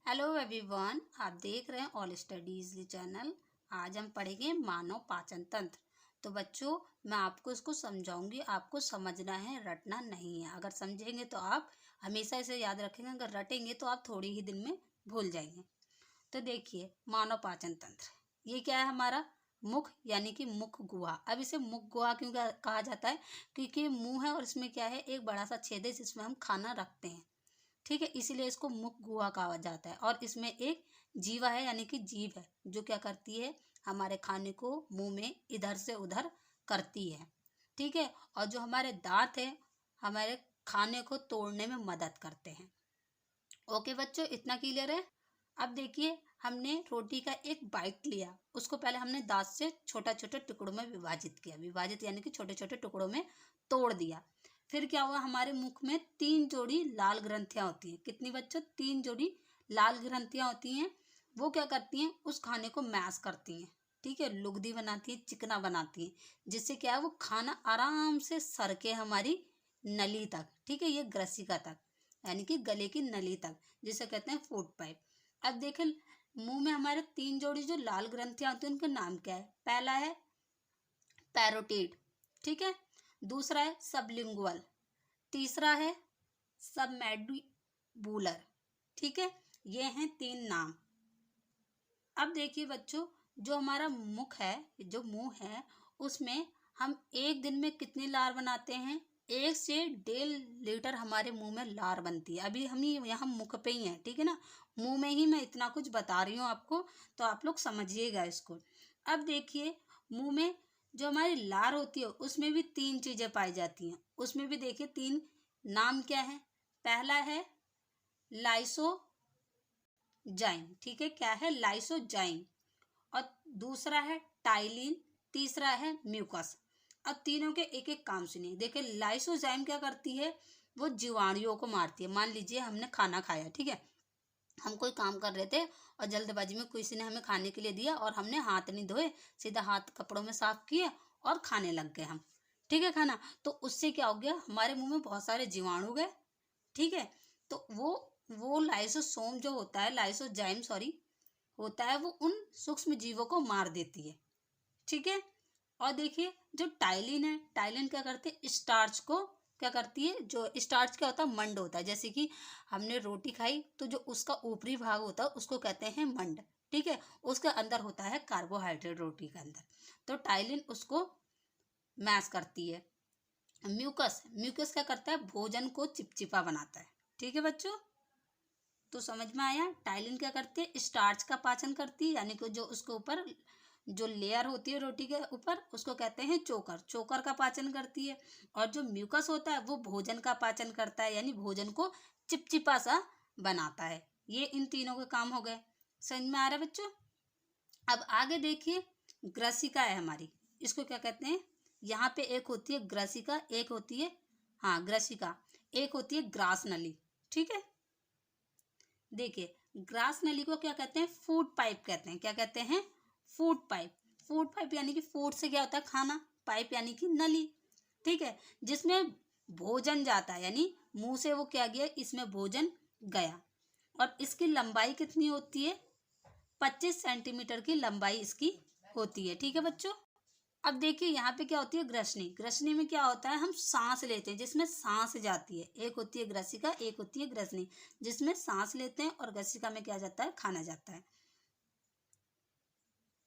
Hello everyone, आप देख रहे हैं ऑल स्टडीज चैनल। आज हम पढ़ेंगे मानव पाचन तंत्र। तो बच्चों, मैं आपको इसको समझाऊंगी, आपको समझना है, रटना नहीं है। अगर समझेंगे तो आप हमेशा इसे याद रखेंगे, अगर रटेंगे तो आप थोड़ी ही दिन में भूल जाएंगे। तो देखिए, मानव पाचन तंत्र ये क्या है? हमारा मुख यानी कि मुख गुहा। अब इसे मुख गुहा क्यों कहा जाता है? क्योंकि मुंह है और इसमें क्या है, एक बड़ा सा छेद है जिसमें हम खाना रखते हैं। ठीक है, इसीलिए इसको मुख गुहा कहा जाता है। और इसमें एक जीवा है यानी कि जीभ है, जो क्या करती है, हमारे खाने को मुंह में इधर से उधर करती है। ठीक है, और जो हमारे दांत है, हमारे खाने को तोड़ने में मदद करते हैं। ओके बच्चों, इतना क्लियर है। अब देखिए, हमने रोटी का एक बाइट लिया, उसको पहले हमने दांत से छोटा छोटे टुकड़ों में विभाजित किया, विभाजित यानी कि छोटे छोटे टुकड़ों में तोड़ दिया। फिर क्या हुआ, हमारे मुख में 3 जोड़ी लाल ग्रंथियां होती हैं। कितनी बच्चों? 3 जोड़ी लाल ग्रंथियां होती हैं। वो क्या करती हैं, उस खाने को मैश करती हैं। ठीक है, लुगदी बनाती है, चिकना बनाती है, जिससे क्या है, वो खाना आराम से सरके हमारी नली तक। ठीक है, ये ग्रसिका तक यानी कि गले की नली तक, जिसे कहते हैं फूड पाइप। अब देखें, मुंह में हमारे 3 जोड़ी जो लाल ग्रंथियां होती हैं, उनका नाम क्या है? पहला है पैरोटिड, ठीक है। दूसरा है सबलिंगुअल। तीसरा है सबमैंडिबुलर। ठीक है, ये हैं 3 नाम। अब देखिए बच्चों, जो हमारा मुख है, जो मुंह है, उसमें हम एक दिन में कितनी लार बनाते हैं? 1 से 1.5 लीटर हमारे मुंह में लार बनती है। अभी हम यहाँ मुख पे ही हैं, ठीक है ना, मुंह में ही मैं इतना कुछ बता रही हूँ आपको, तो आप लोग समझिएगा इसको। अब देखिए, मुंह में जो हमारी लार होती है, उसमें भी 3 चीजें पाई जाती हैं। उसमें भी देखिए 3 नाम क्या है? पहला है लाइसोजाइम। ठीक है, क्या है? लाइसोजाइम। और दूसरा है टाइलिन। तीसरा है म्यूकस। अब तीनों के एक एक काम सुनिए। देखिए, लाइसोजाइम क्या करती है? वो जीवाणुओं को मारती है। मान लीजिए हमने खाना खाया, ठीक है, हम कोई काम कर रहे थे और जल्दबाजी में किसी ने हमें खाने के लिए दिया और हमने हाथ नहीं धोए, सीधा हाथ कपड़ों में साफ किए और खाने लग गए हम। ठीक है, खाना तो उससे क्या हो गया, हमारे मुंह में बहुत सारे जीवाणु गए। ठीक है, तो वो लाइसोसोम जो होता है, लाइसोजाइम सॉरी, होता है, वो उन सूक्ष्म जीवों को मार देती है। ठीक है, और देखिए जो टाइलिन है, टाइलिन क्या करती है? स्टार्च को क्या करती है? जो स्टार्च क्या होता है? मंड होता है। जैसे कि हमने रोटी खाई तो जो उसका ऊपरी भाग होता है उसको कहते हैं मंड। ठीक है, उसके अंदर होता है कार्बोहाइड्रेट, रोटी के अंदर। तो टाइलिन उसको मैश करती है। म्यूकस, म्यूकस क्या करता है? भोजन को चिपचिपा बनाता है। ठीक है बच्चों, तो समझ में आया? टाइलिन क्या करती है? स्टार्च का पाचन करती है, यानी कि जो उसके ऊपर जो लेयर होती है रोटी के ऊपर, उसको कहते हैं चोकर, चोकर का पाचन करती है। और जो म्यूकस होता है वो भोजन का पाचन करता है, यानी भोजन को चिपचिपा सा बनाता है। ये इन तीनों के काम हो गए। समझ में आ रहा है बच्चों? अब आगे देखिए, ग्रसिका है हमारी, इसको क्या कहते हैं? यहाँ पे एक होती है ग्रसिका, एक होती है, हाँ ग्रसिका, एक होती है ग्रास नली। ठीक है, देखिए ग्रास नली को क्या कहते हैं? फूड पाइप कहते हैं। क्या कहते हैं? Food pipe. फूड पाइप यानी कि फूड से क्या होता है? खाना, पाइप यानी कि नली। ठीक है, जिसमें भोजन जाता है, यानी मुंह से वो क्या गया, इसमें भोजन गया। और इसकी लंबाई कितनी होती है? 25 सेंटीमीटर की लंबाई इसकी होती है। ठीक है बच्चों, अब देखिए यहाँ पे क्या होती है? ग्रसनी। ग्रसनी में क्या होता है? हम सांस लेते हैं, जिसमें सांस जाती है। एक होती है ग्रसिका, एक होती है ग्रसनी, जिसमें सांस लेते हैं, और ग्रसिका में क्या जाता है? खाना जाता है।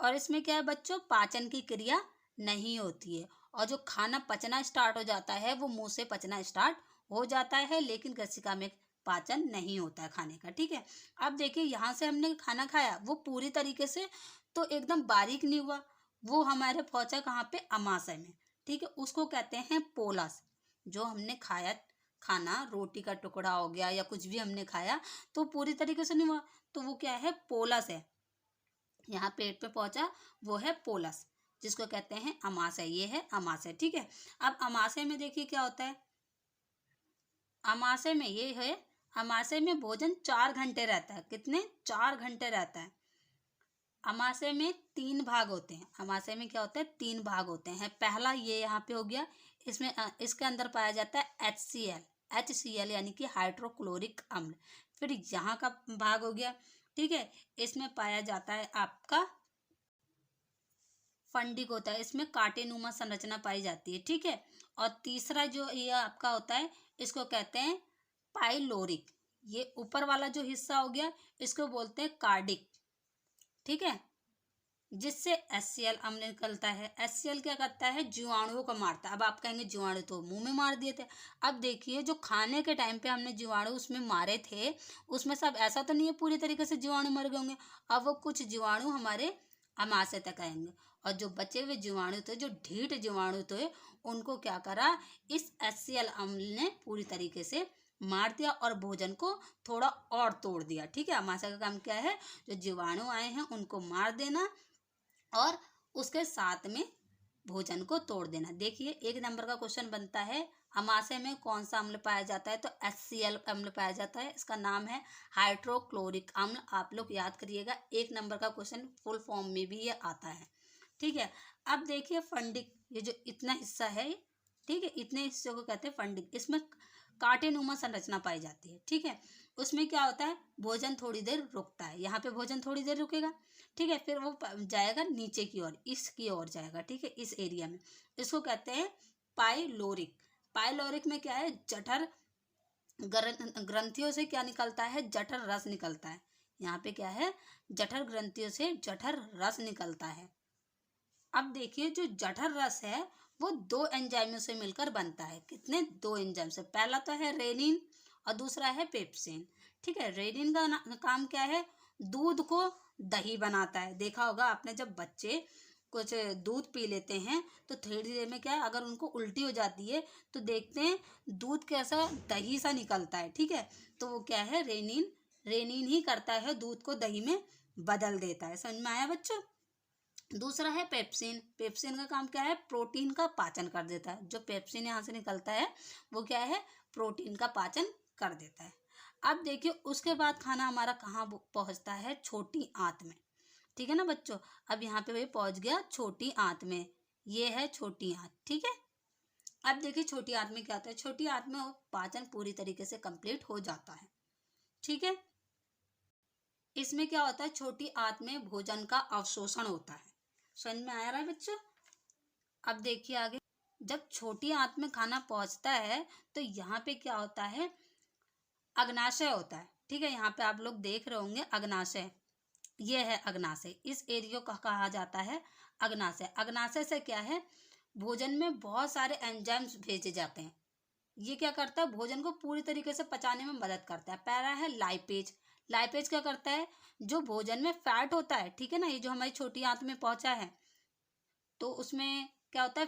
और इसमें क्या है बच्चों? पाचन की क्रिया नहीं होती है, और जो खाना पचना स्टार्ट हो जाता है वो मुंह से पचना स्टार्ट हो जाता है, लेकिन ग्रसिका में पाचन नहीं होता है खाने का। ठीक है, अब देखिए यहाँ से हमने खाना खाया, वो पूरी तरीके से तो एकदम बारीक नहीं हुआ, वो हमारे पहुंचा कहाँ पे? अमाशय में। ठीक है, उसको कहते हैं पोलस। जो हमने खाया खाना, रोटी का टुकड़ा हो गया या कुछ भी हमने खाया, तो पूरी तरीके से नहीं हुआ, तो वो क्या है? पोलस है। यहाँ पेट पे पहुंचा, वो है पोलस, जिसको कहते हैं अमाशय। ये है अमाशय। ठीक है, अब अमाशय में देखिए क्या होता है। अमाशय में ये है, अमाशय में भोजन 4 घंटे रहता है। कितने? 4 घंटे रहता है। अमाशय में 3 भाग होते हैं। अमाशय में क्या होता है? 3 भाग होते हैं। पहला ये यहाँ पे हो गया, इसमें इसके अंदर पाया जाता है HCl, HCl यानी कि हाइड्रोक्लोरिक अम्ल। फिर यहाँ का भाग हो गया, ठीक है। इसमें पाया जाता है आपका फंडिक होता है, इसमें कांटेनुमा संरचना पाई जाती है, ठीक है। और तीसरा जो ये आपका होता है, इसको कहते हैं पाइलोरिक। ये ऊपर वाला जो हिस्सा हो गया, इसको बोलते हैं कार्डिक, ठीक है, जिससे HCl अम्ल निकलता है। HCl क्या करता है, जीवाणुओं को मारता है। अब आप कहेंगे जीवाणु तो मुंह में मार दिए थे। अब देखिए, जो खाने के टाइम पे हमने जीवाणु उसमें मारे थे, उसमें सब ऐसा तो नहीं है पूरी तरीके से जीवाणु मर गए होंगे। अब वो कुछ जीवाणु हमारे आमाशय तक आएंगे, और जो बचे हुए जीवाणु थे, जो ढीठ जीवाणु थे, उनको क्या करा, इस HCl अम्ल ने पूरी तरीके से मार दिया और भोजन को थोड़ा और तोड़ दिया, ठीक है। आमाशय का काम क्या है, जो जीवाणु आए हैं उनको मार देना और उसके साथ में भोजन को तोड़ देना। देखिए, 1 नंबर का क्वेश्चन बनता है, आमाशय में कौन सा अम्ल पाया जाता है, तो HCl अम्ल पाया जाता है। इसका नाम है हाइड्रोक्लोरिक अम्ल। आप लोग याद करिएगा, 1 नंबर का क्वेश्चन फुल फॉर्म में भी ये आता है, ठीक है। अब देखिए फंडिक, ये जो इतना हिस्सा है, ठीक है, इतने हिस्से को कहते हैं फंडिक। इसमें कांटेनुमा संरचना पाई जाती है, ठीक है। उसमें क्या होता है, भोजन थोड़ी देर रुकता है, यहाँ पे भोजन थोड़ी देर रुकेगा, ठीक है। फिर वो जाएगा नीचे की ओर, इसकी ओर जाएगा, ठीक है, इस एरिया में। इसको कहते हैं पाइलोरिक। पाइलोरिक में क्या है, जठर ग्रंथियों से क्या निकलता है, जठर रस निकलता है। यहाँ पे क्या है, जठर ग्रंथियों से जठर रस निकलता है। अब देखिए, जो जठर रस है वो 2 एंजाइमों से मिलकर बनता है। कितने, 2 एंजाइम से। पहला तो है रेनिन और दूसरा है पेप्सिन, ठीक है। रेनिन का काम क्या है, दूध को दही बनाता है। देखा होगा आपने, जब बच्चे कुछ दूध पी लेते हैं तो थोड़ी देर में क्या है, अगर उनको उल्टी हो जाती है तो देखते हैं दूध कैसा दही सा निकलता है, ठीक है। तो वो क्या है, रेनिन, रेनिन ही करता है, दूध को दही में बदल देता है। समझ में आया बच्चों। दूसरा है पेप्सिन। पेप्सिन का काम क्या है, प्रोटीन का पाचन कर देता है। जो पेप्सिन यहाँ से निकलता है वो क्या है, प्रोटीन का पाचन कर देता है। अब देखिए, उसके बाद खाना हमारा कहाँ पहुँचता है, छोटी आंत में, ठीक है ना बच्चों। अब यहाँ पे वही पहुँच गया छोटी आंत में, ये है छोटी आंत, ठीक है। अब देखिए छोटी आंत में क्या होता है, छोटी आंत में पाचन पूरी तरीके से कंप्लीट हो जाता है, ठीक है। इसमें क्या होता है, छोटी आंत में भोजन का अवशोषण होता है। समझ में आ रहा है बच्चों। अब देखिए आगे, जब छोटी आंत में खाना पहुंचता है तो यहाँ पे क्या होता है, अग्नाशय होता है, ठीक है। यहाँ पे आप लोग देख रहे होंगे अग्नाशय, ये है अग्नाशय। इस एरिया को कहा जाता है अग्नाशय। अग्नाशय से क्या है, भोजन में बहुत सारे एंजाइम्स भेजे जाते हैं। ये क्या करता है, भोजन को पूरी तरीके से पचाने में मदद करता है। पहला है लाइपेज। लाइपेज क्या करता है, जो भोजन में फैट होता है, ठीक है ना, ये जो हमारी छोटी आंत में पहुंचा है, तो उसमें क्या होता है,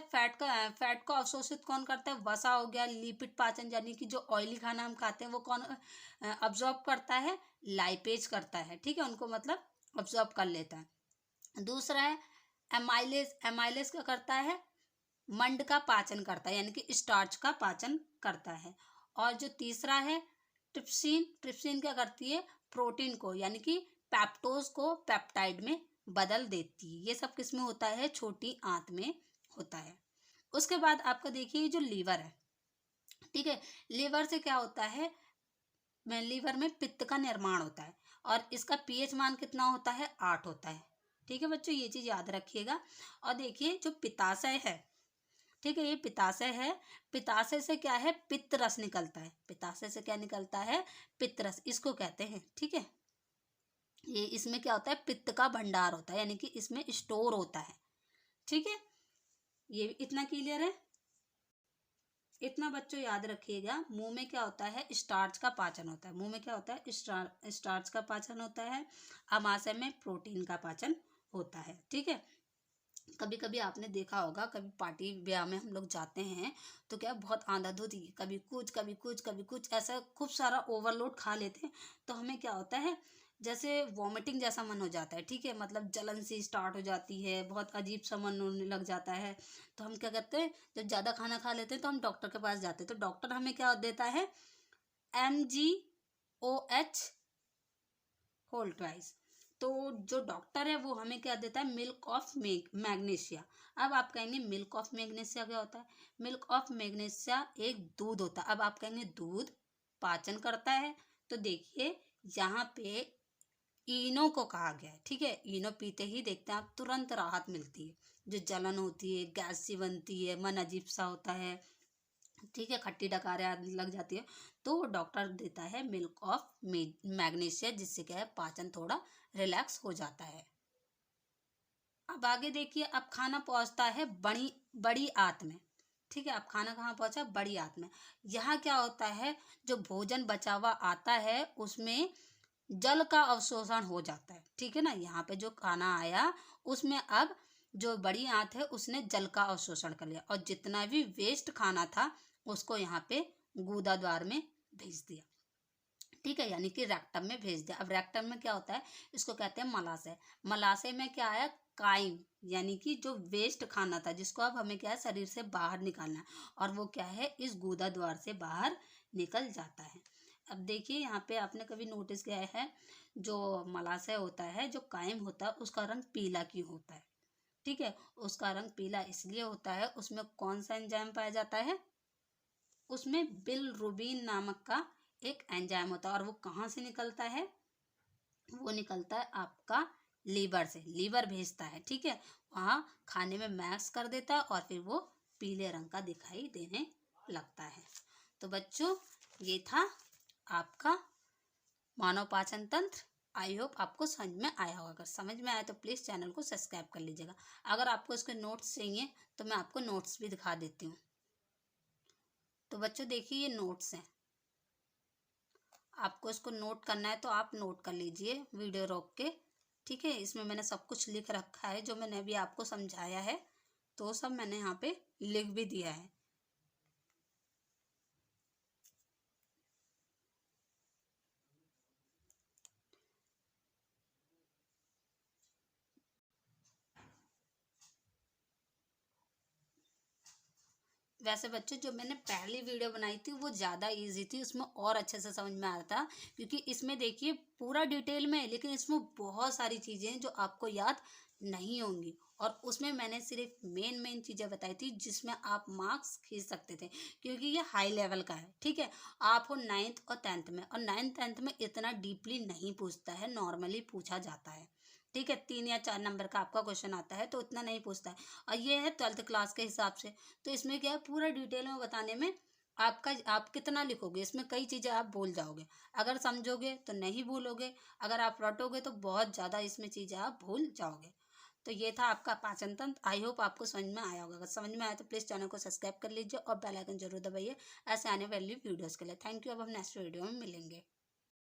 फैट को अवशोषित कौन करता है, वसा हो गया। लिपिड पाचन, यानी कि जो ऑयली खाना हम खाते हैं वो कौन अब्जॉर्ब करता है, लाइपेज करता है, ठीक है, उनको मतलब अब्जॉर्ब कर लेता है। दूसरा है एमाइलेज। एमाइलेज क्या करता है, मंड का पाचन करता है, यानी कि स्टार्च का पाचन करता है। और जो तीसरा है ट्रिप्सिन। ट्रिप्सिन क्या करती है, प्रोटीन को, यानी कि पेप्टोज को पेप्टाइड में बदल देती है। ये सब किस में होता है, छोटी आंत में होता है। उसके बाद आपका देखिए जो लीवर है, ठीक है। लीवर से क्या होता है, लीवर में पित्त का निर्माण होता है और इसका पीएच मान कितना होता है, 8 होता है, ठीक है बच्चों, ये चीज याद रखिएगा। और देखिए जो पित्ताशय है, ठीक है, ये पित्ताशय है। पित्ताशय से क्या है, पित्त रस निकलता है। पित्ताशय से क्या निकलता है, पित्त रस, इसको कहते हैं, ठीक है। ये इसमें क्या होता है, पित्त का भंडार होता है, यानी कि इसमें स्टोर होता है, ठीक है। ये इतना क्लियर है। इतना बच्चों याद रखिएगा। मुंह में क्या होता है, स्टार्च का पाचन होता है। मुंह में क्या होता है, स्टार्च का पाचन होता है। आमाशय में प्रोटीन का पाचन होता है, ठीक है। कभी कभी आपने देखा होगा, कभी पार्टी ब्याह में हम लोग जाते हैं तो क्या बहुत आंधाधुंधी, कभी कुछ कभी कुछ कभी कुछ, ऐसा खूब सारा ओवरलोड खा लेते हैं तो हमें क्या होता है, जैसे वॉमिटिंग जैसा मन हो जाता है, ठीक है, मतलब जलन सी स्टार्ट हो जाती है, बहुत अजीब सा मन होने लग जाता है। तो हम क्या करते हैं, जब ज़्यादा खाना खा लेते हैं तो हम डॉक्टर के पास जाते हैं। तो डॉक्टर हमें क्या देता है, MgOH होल ट्वाइस। तो जो डॉक्टर है वो हमें क्या देता है, मिल्क ऑफ मैग्नीशिया। अब आप कहेंगे मिल्क ऑफ मैग्नीशिया क्या होता है, मिल्क ऑफ मैग्नीशिया एक दूध होता है। अब आप कहेंगे दूध पाचन करता है, तो देखिए यहाँ पे इनो को कहा गया है। ठीक है, इनो पीते ही देखते हैं आप तुरंत राहत मिलती है, जो जलन होती है, गैस सी बनती है, मन अजीब सा होता है, ठीक है, खट्टी डकारें आने लग जाती है, तो डॉक्टर देता है मिल्क ऑफ मैग्नीशिया, जिससे क्या है पाचन थोड़ा रिलैक्स हो जाता है। अब आगे देखिए, अब खाना पहुंचता है बड़ी बड़ी आंत में। ठीक है, अब खाना कहाँ पहुंचा? बड़ी आंत में। यहाँ क्या होता है, जो भोजन बचा हुआ आता है उसमें जल का अवशोषण हो जाता है। ठीक है ना, यहाँ पे जो खाना आया उसमें अब जो बड़ी आंत है उसने जल का अवशोषण कर लिया, और जितना भी वेस्ट खाना था उसको यहाँ पे गुदा द्वार में भेज दिया। ठीक है, यानी कि रेक्टम में भेज दिया। अब रेक्टम में क्या होता है, इसको कहते हैं मलाशय। मलाशय में क्या आया? काइम, यानी कि जो वेस्ट खाना था जिसको अब हमें क्या है शरीर से बाहर निकालना है, और वो क्या है इस गुदा द्वार से बाहर निकल जाता है। अब देखिए, यहाँ पे आपने कभी नोटिस किया है, जो मलाशय होता है, जो काइम होता है, उसका रंग पीला क्यों होता है? ठीक है, उसका रंग पीला इसलिए होता है, उसमें कौन सा एंजाइम पाया जाता है? उसमें बिलरुबिन नामक का एक एंजाइम होता है, और वो कहाँ से निकलता है? वो निकलता है आपका लीवर से, लीवर भेजता है। ठीक है, वहाँ खाने में मैक्स कर देता है और फिर वो पीले रंग का दिखाई देने लगता है। तो बच्चों, ये था आपका मानव पाचन तंत्र। आई होप आपको समझ में आया होगा। अगर समझ में आया तो प्लीज़ चैनल को सब्सक्राइब कर लीजिएगा। अगर आपको इसके नोट्स चाहिए तो मैं आपको नोट्स भी दिखा देती हूँ। तो बच्चों देखिए, ये नोट्स हैं, आपको इसको नोट करना है तो आप नोट कर लीजिए वीडियो रोक के। ठीक है, इसमें मैंने सब कुछ लिख रखा है, जो मैंने अभी आपको समझाया है तो सब मैंने यहाँ पे लिख भी दिया है। वैसे बच्चों, जो मैंने पहली वीडियो बनाई थी वो ज़्यादा इजी थी, उसमें और अच्छे से समझ में आ रहा था, क्योंकि इसमें देखिए पूरा डिटेल में है, लेकिन इसमें बहुत सारी चीज़ें हैं जो आपको याद नहीं होंगी, और उसमें मैंने सिर्फ मेन मेन चीज़ें बताई थी जिसमें आप मार्क्स खींच सकते थे, क्योंकि ये हाई लेवल का है। ठीक है, आप हो 9th और 10th में, और 9th 10th में इतना डीपली नहीं पूछता है, नॉर्मली पूछा जाता है। ठीक है, 3 या 4 नंबर का आपका क्वेश्चन आता है तो उतना नहीं पूछता है, और ये है 12th क्लास के हिसाब से। तो इसमें क्या है, पूरा डिटेल में बताने में आप कितना लिखोगे, इसमें कई चीज़ें आप भूल जाओगे। अगर समझोगे तो नहीं भूलोगे, अगर आप रटोगे तो बहुत ज़्यादा इसमें चीज़ें आप भूल जाओगे। तो ये था आपका पाचन तंत्र। आई होप आपको समझ में आया होगा। अगर समझ में आया तो प्लीज़ चैनल को सब्सक्राइब कर लीजिए और बेल आइकन जरूर दबाइए ऐसे आने वाली वीडियोज़ के लिए। Thank you. अब हम नेक्स्ट वीडियो में मिलेंगे।